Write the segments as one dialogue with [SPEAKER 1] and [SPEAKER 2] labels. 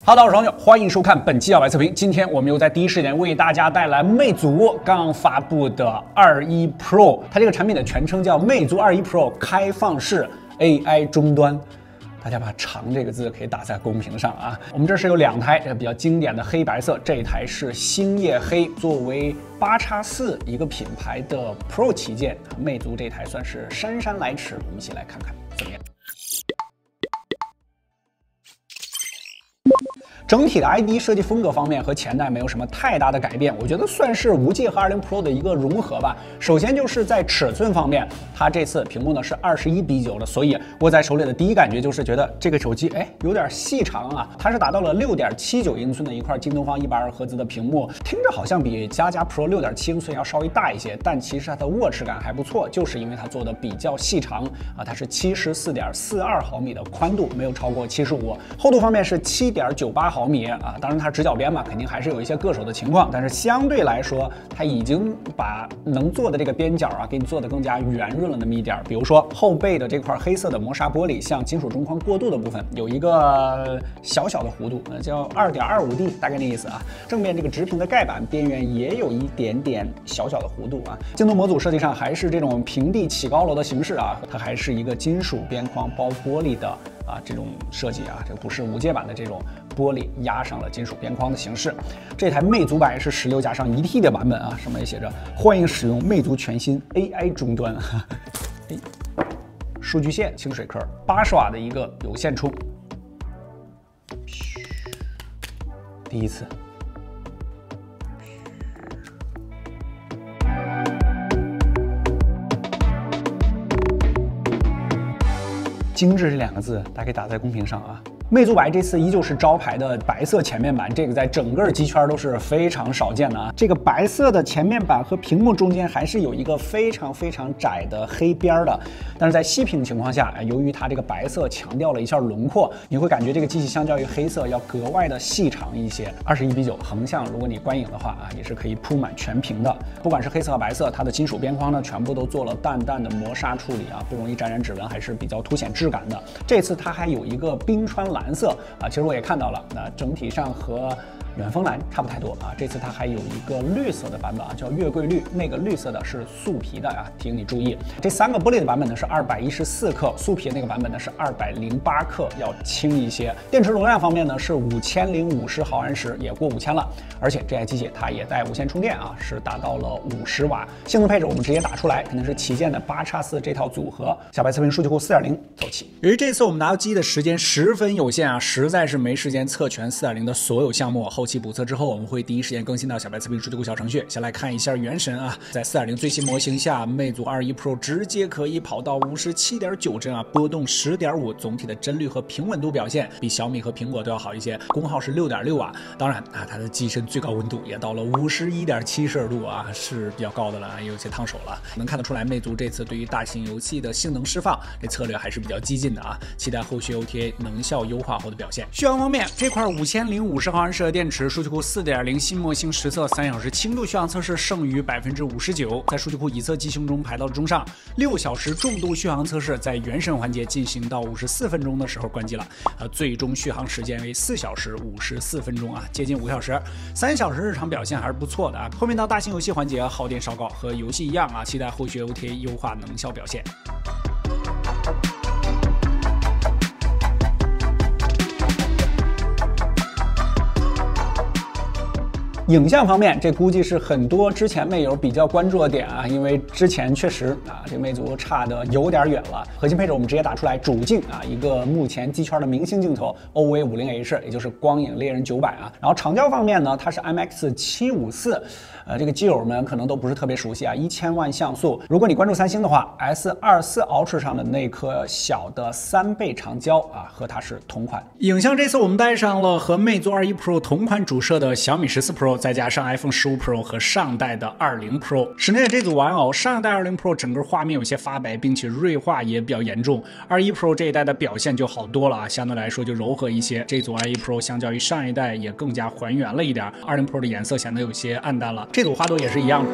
[SPEAKER 1] 哈喽，大家好，我是黄牛，欢迎收看本期小白测评。今天我们又在第一时间为大家带来魅族刚发布的21 Pro， 它这个产品的全称叫魅族21 Pro 开放式 AI 终端。大家把"长"这个字可以打在公屏上啊。我们这是有两台，这比较经典的黑白色，这一台是星夜黑，作为8X4一个品牌的 Pro 旗舰，魅族这台算是姗姗来迟。我们一起来看看怎么样。 整体的 ID 设计风格方面和前代没有什么太大的改变，我觉得算是无界和20 Pro 的一个融合吧。首先就是在尺寸方面，它这次屏幕呢是21:9的，所以握在手里的第一感觉就是觉得这个手机有点细长啊。它是达到了6.79英寸的一块京东方120赫兹的屏幕，听着好像比加 Pro 6.7英寸要稍微大一些，但其实它的握持感还不错，就是因为它做的比较细长啊，它是74.42毫米的宽度，没有超过75，厚度方面是7.98毫米啊，当然它直角边嘛，肯定还是有一些硌手的情况，但是相对来说，它已经把能做的这个边角啊，给你做的更加圆润了那么一点。比如说后背的这块黑色的磨砂玻璃，像金属中框过渡的部分，有一个小小的弧度，叫2.25D， 大概那意思啊。正面这个直屏的盖板边缘也有一点点小小的弧度啊。镜头模组设计上还是这种平地起高楼的形式啊，它还是一个金属边框包玻璃的。 这种设计啊，这个不是无界版的这种玻璃压上了金属边框的形式。这台魅族版是16加上1T 的版本啊，上面也写着欢迎使用魅族全新 AI 终端。数据线清水壳，80瓦的一个有线充。第一次。 精致这两个字，大家可以打在公屏上啊。魅族白这次依旧是招牌的白色前面板，这个在整个机圈都是非常少见的啊。这个白色的前面板和屏幕中间还是有一个非常窄的黑边的，但是在细屏情况下，由于它这个白色强调了一下轮廓，你会感觉这个机器相较于黑色要格外的细长一些。21:9横向，如果你观影的话啊，也是可以铺满全屏的。不管是黑色和白色，它的金属边框呢，全部都做了淡淡的磨砂处理啊，不容易沾染指纹，还是比较凸显质感的。这次它还有一个冰川蓝色啊，其实我也看到了，那整体上和远峰蓝差不太多啊。这次它还有一个绿色的版本啊，叫月桂绿，那个绿色的是素皮的啊，提醒你注意。这3个玻璃的版本呢是214克，素皮那个版本呢是208克，要轻一些。电池容量方面呢是5050毫安时，也过5000了。而且这台机器它也带无线充电啊，是达到了50瓦。性能配置我们直接打出来，肯定是旗舰的8X4这套组合。小白测评数据库4.0走起。由于这次我们拿到机的时间十分有限啊，实在是没时间测全4.0的所有项目。后期补测之后，我们会第一时间更新到小白测评数据库小程序。先来看一下原神啊，在4.0最新模型下，魅族21 Pro 直接可以跑到57.9帧啊，波动10.5，总体的帧率和平稳度表现比小米和苹果都要好一些。功耗是6.6瓦，当然啊，它的机身最高温度也到了51.7摄氏度啊，是比较高的了，也有些烫手了。能看得出来，魅族这次对于大型游戏的性能释放，这策略还是比较激进的啊，期待后续 OTA 能效优化后的表现。续航方面，这块5050毫安时的电池，数据库4.0新模型实测3小时轻度续航测试胜于59%，在数据库已测机型中排到了中上。6小时重度续航测试在原神环节进行到54分钟的时候关机了，最终续航时间为4小时54分钟啊，接近5小时。3小时日常表现还是不错的啊。后面到大型游戏环节耗电稍高，和游戏一样啊，期待后续 OTA 优化能效表现。影像方面，这估计是很多之前魅友比较关注的点啊，因为之前确实啊，这魅族差的有点远了。核心配置我们直接打出来，主镜啊，一个目前机圈的明星镜头 OV50H， 也就是光影猎人900啊。然后长焦方面呢，它是 IMX754，这个基友们可能都不是特别熟悉啊，1000万像素。如果你关注三星的话 ，S24 Ultra 上的那颗小的3倍长焦啊，和它是同款。影像这次我们带上了和魅族21 Pro 同款主摄的小米14 Pro。再加上 iPhone 15 Pro 和上代的20 Pro， 室内的这组玩偶，上一代20 Pro 整个画面有些发白，并且锐化也比较严重。21 Pro 这一代的表现就好多了啊，相对来说就柔和一些。这组21 Pro 相较于上一代也更加还原了一点，20 Pro 的颜色显得有些暗淡了。这组花朵也是一样的。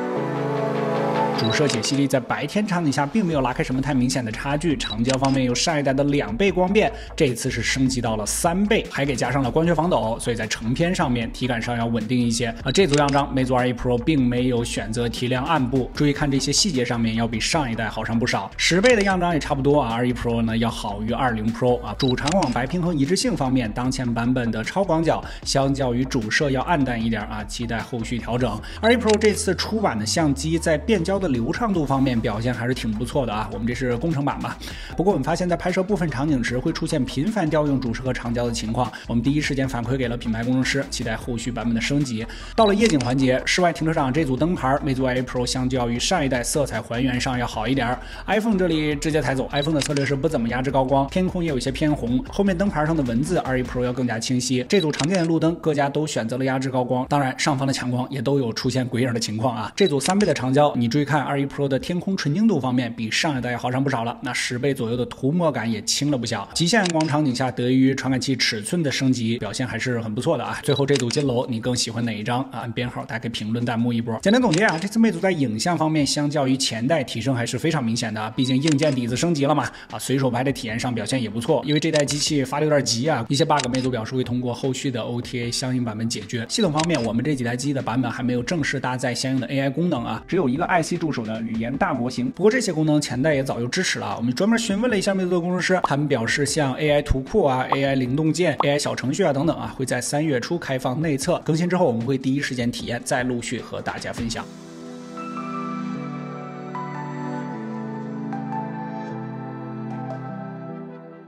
[SPEAKER 1] 主摄解析力在白天场景下并没有拉开什么太明显的差距，长焦方面有上一代的2倍光变，这次是升级到了3倍，还给加上了光学防抖，所以在成片上面体感上要稳定一些。这组样张魅族21 Pro 并没有选择提亮暗部，注意看这些细节上面要比上一代好上不少。10倍的样张也差不多啊，21 Pro 呢要好于20 Pro 啊。主长广白平衡一致性方面，当前版本的超广角相较于主摄要暗淡一点啊，期待后续调整。21 Pro 这次出版的相机在变焦的流畅度方面表现还是挺不错的啊，我们这是工程版嘛。不过我们发现，在拍摄部分场景时会出现频繁调用主摄和长焦的情况，我们第一时间反馈给了品牌工程师，期待后续版本的升级。到了夜景环节，室外停车场这组灯牌，魅族21 Pro 相较于上一代色彩还原上要好一点。iPhone 这里直接抬走 ，iPhone 的策略是不怎么压制高光，天空也有一些偏红，后面灯牌上的文字21 Pro 要更加清晰。这组常见的路灯，各家都选择了压制高光，当然上方的强光也都有出现鬼影的情况啊。这组3倍的长焦，你注意看21 Pro 的天空纯净度方面比上一代好上不少了，那10倍左右的涂抹感也轻了不小。极限光场景下，得益于传感器尺寸的升级，表现还是很不错的啊。最后这组金楼，你更喜欢哪一张啊？按编号大家可以评论弹幕一波。简单总结啊，这次魅族在影像方面相较于前代提升还是非常明显的，毕竟硬件底子升级了嘛，随手拍的体验上表现也不错。因为这代机器发的有点急啊，一些 bug 魅族表示会通过后续的 OTA 相应版本解决。系统方面，我们这几台机的版本还没有正式搭载相应的 AI 功能啊，只有一个 IC 助手的语言大模型。不过这些功能前代也早就支持了，我们专门询问了一下魅族的工程师，他们表示像 AI 图库啊、AI 灵动键、AI 小程序啊等等啊，会在3月初开放内测，更新之后我们会第一时间体验，再陆续和大家分享。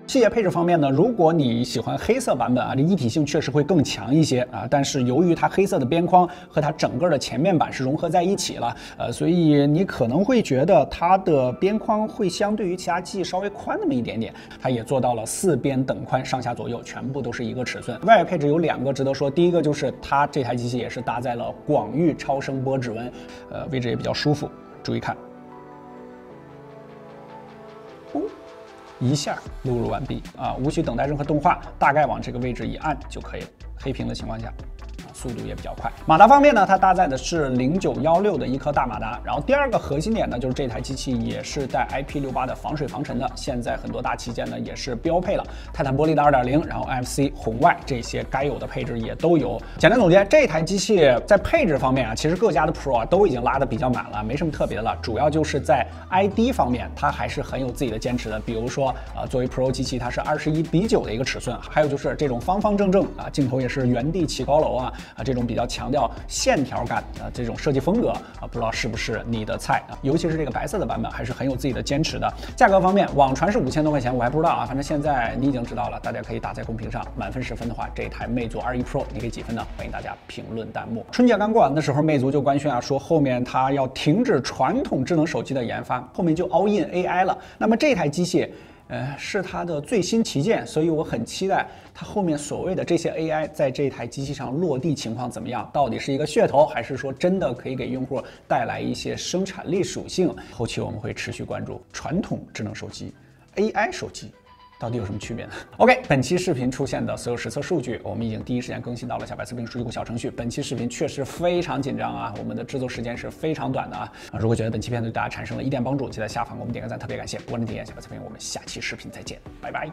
[SPEAKER 1] 细节配置方面呢，如果你喜欢黑色版本啊，这一体性确实会更强一些啊。但是由于它黑色的边框和它整个的前面板是融合在一起了，所以你可能会觉得它的边框会相对于其他机器稍微宽那么一点点。它也做到了4边等宽，上下左右全部都是一个尺寸。外配置有2个值得说，第一个就是它这台机器也是搭载了广域超声波指纹，位置也比较舒服，注意看。一下录入完毕啊，无需等待任何动画，大概往这个位置一按就可以了。黑屏的情况下，速度也比较快。马达方面呢，它搭载的是0916的一颗大马达。然后第2个核心点呢，就是这台机器也是带 IP68的防水防尘的。现在很多大旗舰呢也是标配了泰坦玻璃的2.0，然后 NFC 红外这些该有的配置也都有。简单总结，这台机器在配置方面啊，其实各家的 Pro 啊都已经拉得比较满了，没什么特别的了。主要就是在 ID 方面，它还是很有自己的坚持的。比如说作为 Pro 机器，它是21:9的一个尺寸，还有就是这种方方正正啊，镜头也是原地起高楼啊，这种比较强调线条感的这种设计风格啊，不知道是不是你的菜啊？尤其是这个白色的版本，还是很有自己的坚持的。价格方面，网传是5000多块钱，我还不知道啊，反正现在你已经知道了，大家可以打在公屏上。满分10分的话，这台魅族21 Pro 你给几分呢？欢迎大家评论弹幕。春节刚过完的时候，魅族就官宣啊，说后面它要停止传统智能手机的研发，后面就 all in AI 了。那么这台机器是它的最新旗舰，所以我很期待它后面所谓的这些 AI 在这台机器上落地情况怎么样，到底是一个噱头，还是说真的可以给用户带来一些生产力属性？后期我们会持续关注传统智能手机、AI 手机到底有什么区别呢 ？OK， 本期视频出现的所有实测数据，我们已经第一时间更新到了小白测评数据库小程序。本期视频确实非常紧张啊，我们的制作时间是非常短的啊。如果觉得本期片子对大家产生了一点帮助，记得下方给我们点个赞，特别感谢。我是点小白测评，我们下期视频再见，拜拜。